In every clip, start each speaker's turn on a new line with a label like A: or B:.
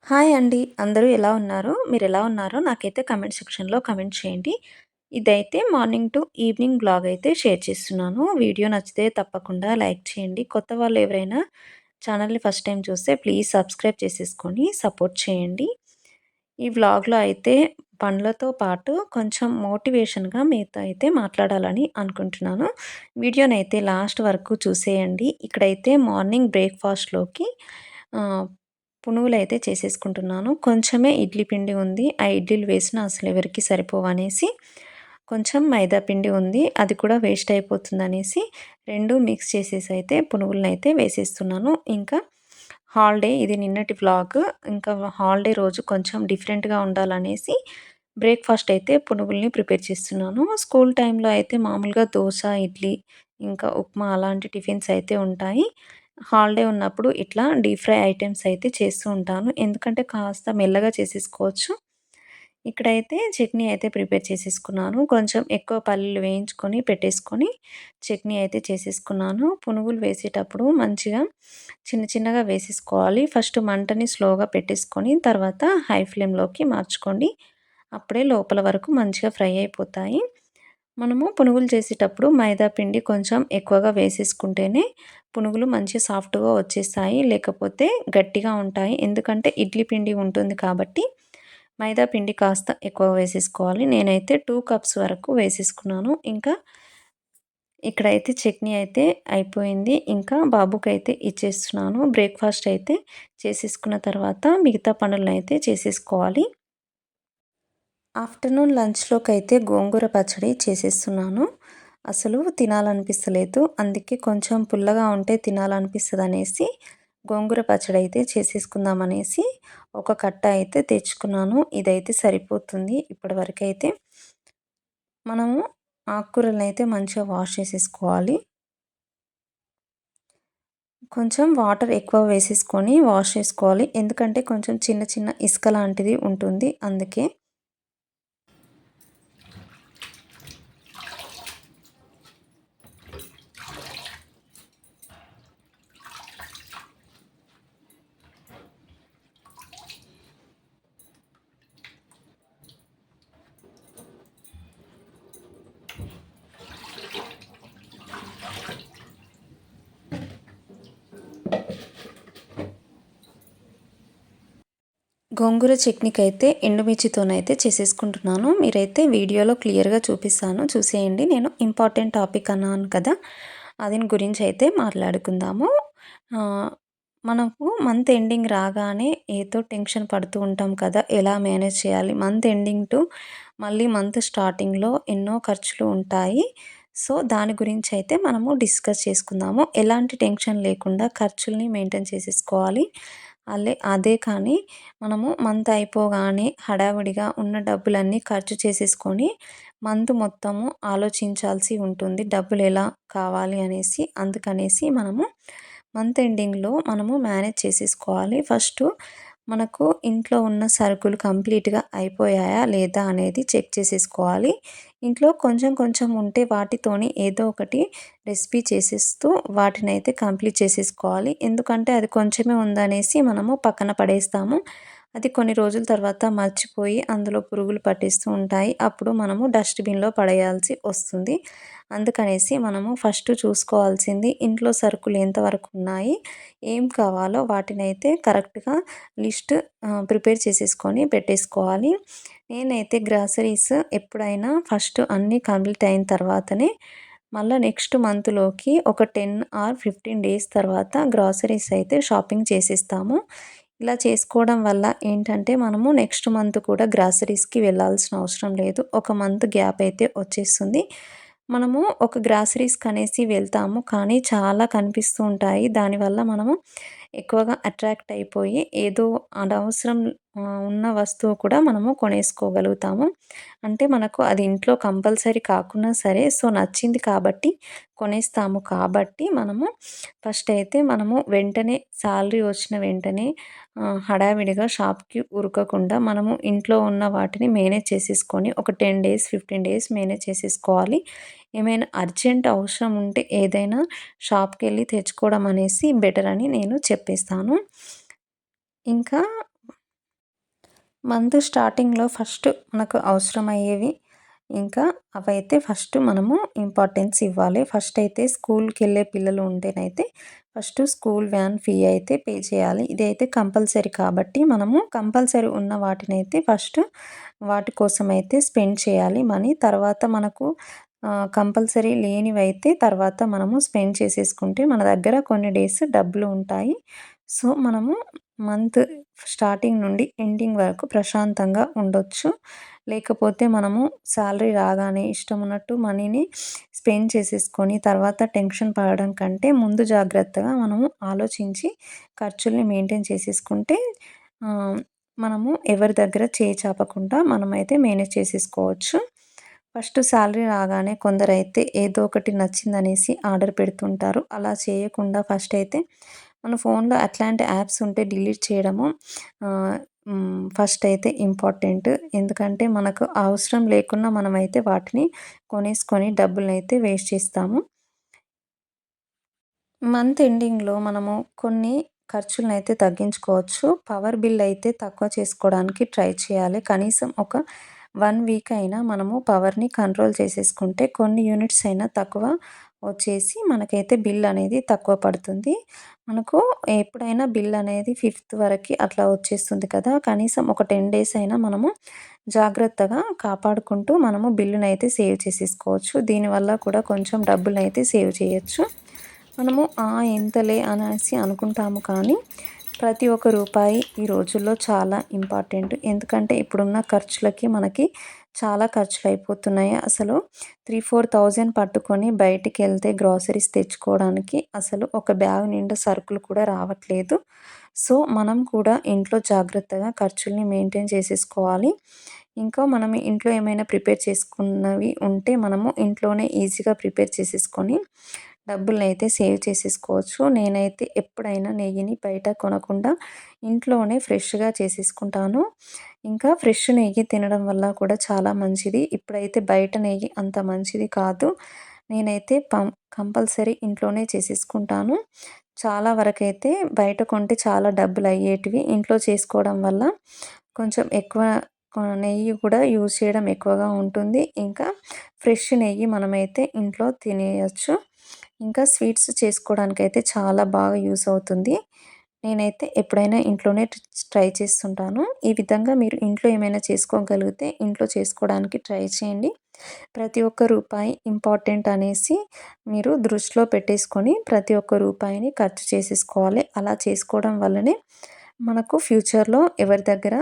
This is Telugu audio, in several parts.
A: హాయ్ అండి. అందరూ ఎలా ఉన్నారు? మీరెలా ఉన్నారో నాకైతే కామెంట్ సెక్షన్‌లో కామెంట్ చేయండి. ఇదైతే మార్నింగ్ టు ఈవినింగ్ వ్లాగ్ అయితే షేర్ చేస్తున్నాను. వీడియో నచ్చితే తప్పకుండా లైక్ చేయండి. కొత్త వాళ్ళు ఎవరైనా ఛానల్‌ని ఫస్ట్ టైం చూస్తే ప్లీజ్ సబ్స్క్రైబ్ చేసేసుకొని సపోర్ట్ చేయండి. ఈ వ్లాగ్‌లో అయితే పనులతో పాటు కొంచెం మోటివేషన్‌గా మీతో అయితే మాట్లాడాలని అనుకుంటున్నాను. వీడియోనైతే లాస్ట్ వరకు చూసేయండి. ఇక్కడైతే మార్నింగ్ బ్రేక్‌ఫాస్ట్‌లోకి ఆహ్, పునుగులైతే చేసేసుకుంటున్నాను. కొంచెమే ఇడ్లీ పిండి ఉంది. ఆ ఇడ్లీలు వేసినా అసలెవరికీ సరిపోవనేసి కొంచెం మైదా పిండి ఉంది. అది కూడా వేస్ట్ అయిపోతుందనేసి 2 మిక్స్ చేసేసి అయితే పునుగులనైతే వేసేస్తున్నాను. ఇంకా హాలిడే ఇది నిన్నటి వ్లాగ్. ఇంకా హాలిడే రోజు కొంచెం డిఫరెంట్‌గా ఉండాలనేసి బ్రేక్‌ఫాస్ట్ అయితే పునుగుల్ని ప్రిపేర్ చేస్తున్నాను. స్కూల్ టైంలో అయితే మామూలుగా దోస, ఇడ్లీ, ఇంకా ఉప్మా అలాంటి టిఫిన్స్ అయితే ఉంటాయి. హాలిడే ఉన్నప్పుడు ఇట్లా డీప్ ఫ్రై ఐటెమ్స్ అయితే చేస్తూ ఉంటాను. ఎందుకంటే కాస్త మెల్లగా చేసేసుకోవచ్చు. ఇక్కడైతే చట్నీ అయితే ప్రిపేర్ చేసేసుకున్నాను. కొంచెం ఎక్కువ పల్లీలు వేయించుకొని పెట్టేసుకొని చట్నీ అయితే చేసేసుకున్నాను. పునుగులు వేసేటప్పుడు మంచిగా చిన్న చిన్నగా వేసేసుకోవాలి. ఫస్ట్ మంటని స్లోగా పెట్టేసుకొని తర్వాత హై ఫ్లేమ్‌లోకి మార్చుకోండి. అప్పుడే లోపల వరకు మంచిగా ఫ్రై అయిపోతాయి. మనము పునుగులు చేసేటప్పుడు మైదా పిండి కొంచెం ఎక్కువగా వేసేసుకుంటేనే పునుగులు మంచి సాఫ్ట్‌గా వచ్చేస్తాయి. లేకపోతే గట్టిగా ఉంటాయి. ఎందుకంటే ఇడ్లీ పిండి ఉంటుంది కాబట్టి మైదా పిండి కాస్త ఎక్కువ వేసేసుకోవాలి. నేనైతే 2 కప్స్ వరకు వేసేసుకున్నాను. ఇంకా ఇక్కడైతే చట్నీ అయితే అయిపోయింది. ఇంకా బాబుకైతే ఇచ్చేస్తున్నాను. బ్రేక్‌ఫాస్ట్ అయితే చేసేసుకున్న తర్వాత మిగతా పనులనైతే చేసేసుకోవాలి. ఆఫ్టర్‌నూన్ లంచ్‌లోకైతే గోంగూర పచ్చడి చేసేస్తున్నాను. అసలు తినాలనిపిస్తలేదు. అందుకే కొంచెం పుల్లగా ఉంటే తినాలనిపిస్తదనేసి గోంగూర పచ్చడి అయితే చేసేసుకుందామనేసి ఒక కట్ట అయితే తెచ్చుకున్నాను. ఇదైతే సరిపోతుంది ఇప్పటివరకైతే. మనము ఆకుకూరలనైతే మంచిగా వాష్ చేసేసుకోవాలి. కొంచెం వాటర్ ఎక్కువ వేసేసుకొని వాష్ చేసుకోవాలి. ఎందుకంటే కొంచెం చిన్న చిన్న ఇసుక లాంటిది ఉంటుంది అందుకే. గోంగూర చట్నీకైతే ఎండుమిర్చితోనైతే చేసేసుకుంటున్నాను. మీరైతే వీడియోలో క్లియర్‌గా చూపిస్తాను చూసేయండి. నేను ఇంపార్టెంట్ టాపిక్ అన్నాను కదా! దీని గురించి అయితే మాట్లాడుకుందాము. ఆహ్, మనకు మంత్ ఎండింగ్ రాగానే ఏదో టెన్షన్ పడుతూ ఉంటాం కదా! ఎలా మేనేజ్ చేయాలి? మంత్ ఎండింగ్ టు మళ్ళీ మంత్ స్టార్టింగ్‌లో ఎన్నో ఖర్చులు ఉంటాయి. సో, దాని గురించి అయితే మనము డిస్కస్ చేసుకుందాము. ఎలాంటి టెన్షన్ లేకుండా ఖర్చుల్ని మెయింటైన్ చేసేసుకోవాలి. అదే కానీ మనము మంత్ అయిపోగానే హడావిడిగా ఉన్న డబ్బులన్నీ ఖర్చు చేసేసుకొని మంత్ మొత్తము ఆలోచించాల్సి ఉంటుంది. డబ్బులు ఎలా కావాలి అనేసి. అందుకనేసి మనము మంత్ ఎండింగ్‌లో మనము మేనేజ్ చేసేసుకోవాలి. ఫస్టు మనకు ఇంట్లో ఉన్న సరుకులు కంప్లీట్‌గా అయిపోయాయా లేదా అనేది చెక్ చేసేసుకోవాలి. ఇంట్లో కొంచెం కొంచెం ఉంటే వాటితోని ఏదో ఒకటి రెసిపీ చేసేస్తూ వాటినైతే కంప్లీట్ చేసేసుకోవాలి. ఎందుకంటే అది కొంచెమే ఉందనేసి మనము పక్కన పడేస్తాము. అది కొన్ని రోజుల తర్వాత మర్చిపోయి అందులో పురుగులు పట్టేస్తూ ఉంటాయి. అప్పుడు మనము డస్ట్‌బిన్‌లో పడేయాల్సి వస్తుంది. అందుకనేసి మనము ఫస్ట్ చూసుకోవాల్సింది ఇంట్లో సరుకులు ఎంతవరకు ఉన్నాయి, ఏం కావాలో వాటినైతే కరెక్ట్‌గా లిస్ట్ ప్రిపేర్ చేసేసుకొని పెట్టేసుకోవాలి. నేనైతే గ్రాసరీస్ ఎప్పుడైనా ఫస్ట్ అన్నీ కంప్లీట్ అయిన తర్వాతనే మళ్ళా నెక్స్ట్ మంత్‌లోకి ఒక 10 ఆర్ 15 డేస్ తర్వాత గ్రాసరీస్ అయితే షాపింగ్ చేసేస్తాము. ఇలా చేసుకోవడం వల్ల ఏంటంటే మనము నెక్స్ట్ మంత్ కూడా గ్రాసరీస్‌కి వెళ్ళాల్సిన అవసరం లేదు. ఒక మంత్ గ్యాప్ అయితే వచ్చేస్తుంది. మనము ఒక గ్రాసరీస్‌కనేసి వెళ్తాము. కానీ చాలా కనిపిస్తూ ఉంటాయి. దానివల్ల మనము ఎక్కువగా అట్రాక్ట్ అయిపోయి ఏదో అనవసరం ఉన్న వస్తువు కూడా మనము కొనేసుకోగలుగుతాము. అంటే మనకు అది ఇంట్లో కంపల్సరీ కాకున్నా సరే, సో, నచ్చింది కాబట్టి కొనేస్తాము కాబట్టి మనము ఫస్ట్ అయితే మనము వెంటనే సాలరీ వచ్చిన వెంటనే హడావిడిగా షాప్‌కి ఉరకకుండా మనము ఇంట్లో ఉన్న వాటిని మేనేజ్ చేసేసుకొని ఒక 10 డేస్, 15 డేస్ మేనేజ్ చేసేసుకోవాలి. ఏమైనా అర్జెంట్ అవసరం ఉంటే ఏదైనా షాప్‌కెళ్ళి తెచ్చుకోవడం అనేసి బెటర్ అని నేను చెప్పేస్తాను. ఇంకా మంత్ స్టార్టింగ్‌లో ఫస్ట్ మనకు అవసరమయ్యేవి ఇంకా అవైతే ఫస్ట్ మనము ఇంపార్టెన్స్ ఇవ్వాలి. ఫస్ట్ అయితే స్కూల్‌కెళ్ళే పిల్లలు ఉంటేనైతే ఫస్ట్ స్కూల్ వ్యాన్ ఫీ అయితే పే చేయాలి. ఇదైతే కంపల్సరీ కాబట్టి మనము కంపల్సరీ ఉన్న వాటినైతే ఫస్ట్ వాటి కోసమైతే స్పెండ్ చేయాలి మనీ. తర్వాత మనకు కంపల్సరీ లేనివైతే తర్వాత మనము స్పెండ్ చేసేసుకుంటే మన దగ్గర కొన్ని డేస్ డబ్బులు ఉంటాయి. సో, మనము మంత్ స్టార్టింగ్ నుండి ఎండింగ్ వరకు ప్రశాంతంగా ఉండొచ్చు. లేకపోతే మనము సాలరీ రాగానే ఇష్టమున్నట్టు మనీని స్పెండ్ చేసేసుకొని తర్వాత టెన్షన్ పడడం కంటే ముందు జాగ్రత్తగా మనము ఆలోచించి ఖర్చుల్ని మెయింటైన్ చేసేసుకుంటే ఆహ్, మనము ఎవరి దగ్గర చేయి చాపకుండా మనమైతే మేనేజ్ చేసేసుకోవచ్చు. ఫస్ట్ సాలరీ రాగానే కొందరైతే ఏదో ఒకటి నచ్చిందనేసి ఆర్డర్ పెడుతుంటారు. అలా చేయకుండా ఫస్ట్ అయితే మన ఫోన్‌లో అట్లాంటి యాప్స్ ఉంటే డిలీట్ చేయడము ఆహ్, ఫస్ట్ అయితే ఇంపార్టెంట్. ఎందుకంటే మనకు అవసరం లేకున్నా మనమైతే వాటిని కొనేసుకొని డబ్బులనైతే వేస్ట్ చేస్తాము. మంత్ ఎండింగ్‌లో మనము కొన్ని ఖర్చులనైతే తగ్గించుకోవచ్చు. పవర్ బిల్ అయితే తక్కువ చేసుకోవడానికి ట్రై చేయాలి. కనీసం ఒక 1 వీక్ అయినా మనము పవర్‌ని కంట్రోల్ చేసేసుకుంటే కొన్ని యూనిట్స్ అయినా తక్కువ వచ్చేసి మనకైతే బిల్ అనేది తక్కువ పడుతుంది. మనకు ఎప్పుడైనా బిల్ అనేది ఫిఫ్త్ వరకి అట్లా వచ్చేస్తుంది కదా! కనీసం ఒక 10 డేస్ అయినా మనము జాగ్రత్తగా కాపాడుకుంటూ మనము బిల్లునైతే సేవ్ చేసేసుకోవచ్చు. దీనివల్ల కూడా కొంచెం డబ్బులనైతే సేవ్ చేయొచ్చు. మనము ఎంతలే అనేసి అనుకుంటాము కానీ ప్రతి ఒక్క రూపాయి ఈ రోజుల్లో చాలా ఇంపార్టెంట్. ఎందుకంటే ఇప్పుడున్న ఖర్చులకి మనకి చాలా ఖర్చులయిపోతున్నాయి. అసలు 3, 4,000 పట్టుకొని బయటికెళ్తే గ్రోసరీస్ తెచ్చుకోవడానికి అసలు ఒక బ్యాగ్ నిండా సరుకులు కూడా రావట్లేదు. సో, మనం కూడా ఇంట్లో జాగ్రత్తగా ఖర్చుల్ని మెయింటైన్ చేసేసుకోవాలి. ఇంకా మనం ఇంట్లో ఏమైనా ప్రిపేర్ చేసుకున్నవి ఉంటే మనము ఇంట్లోనే ఈజీగా ప్రిపేర్ చేసేసుకొని డబ్బులనైతే సేవ్ చేసేసుకోవచ్చు. నేనైతే ఎప్పుడైనా నెయ్యిని బయట కొనకుండా ఇంట్లోనే ఫ్రెష్‌గా చేసేసుకుంటాను. ఇంకా ఫ్రెష్ నెయ్యి తినడం వల్ల కూడా చాలా మంచిది. ఇప్పుడైతే బయట నెయ్యి అంత మంచిది కాదు. నేనైతే కంపల్సరీ ఇంట్లోనే చేసేసుకుంటాను. చాలా వరకైతే బయట కొంటే చాలా డబ్బులయ్యేటివి. ఇంట్లో చేసుకోవడం వల్ల కొంచెం ఎక్కువ నెయ్యి కూడా యూజ్ చేయడం ఎక్కువగా ఉంటుంది. ఇంకా ఫ్రెష్ నెయ్యి మనమైతే ఇంట్లో తినేయొచ్చు. ఇంకా స్వీట్స్ చేసుకోవడానికైతే చాలా బాగా యూజ్ అవుతుంది. నేనైతే ఎప్పుడైనా ఇంట్లోనే ట్రై చేస్తుంటాను. ఈ విధంగా మీరు ఇంట్లో ఏమైనా చేసుకోగలిగితే ఇంట్లో చేసుకోవడానికి ట్రై చేయండి. ప్రతి ఒక్క రూపాయి ఇంపార్టెంట్ అనేసి మీరు దృష్టిలో పెట్టేసుకొని ప్రతి ఒక్క రూపాయిని ఖర్చు చేసేసుకోవాలి. అలా చేసుకోవడం వల్లనే మనకు ఫ్యూచర్‌లో ఎవరి దగ్గర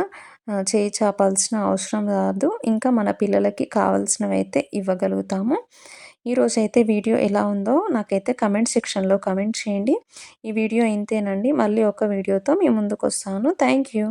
A: చేయి చాపాల్సిన అవసరం రాదు. ఇంకా మన పిల్లలకి కావాల్సినవైతే ఇవ్వగలుగుతాము. ఈరోజైతే వీడియో ఎలా ఉందో నాకైతే కమెంట్ సెక్షన్‌లో కమెంట్ చేయండి. ఈ వీడియో ఇంతేనండి. మళ్ళీ ఒక వీడియోతో మీ ముందుకొస్తాను. Thank you.